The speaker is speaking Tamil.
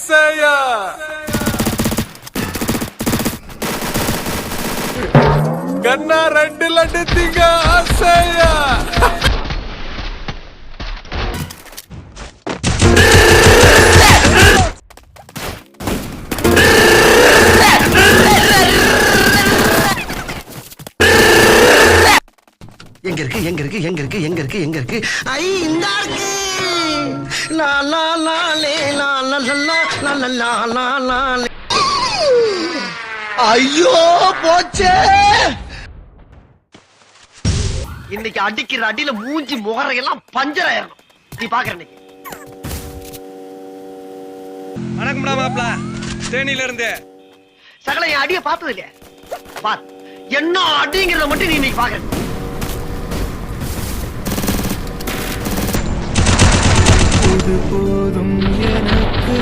ஆசையா கண்ணா ரெண்டு லட்டு திங்க ஆசையா எங்க இருக்கு எங்க இருக்கு எங்க இருக்கு எங்க இருக்கு எங்க இருக்கு ஐ இந்த இருக்கு லா லா லா லே லா லா லா லா லா லா லா லா லே. ஐயோ போச்சே. இன்னைக்கு அடிக்கிற அடியில மூஞ்சி முகரையெல்லாம் பஞ்சர் ஆயிரும். நீ பாக்குற இன்னைக்கு. வணக்கம்டா மாப்ள, தேனியில இருந்து. சகல என் அடிய பார்த்தது இல்லையா? பார், என்ன அடிங்கிறத மட்டும் நீ இன்னைக்கு பாக்குற. போதும் எனக்கு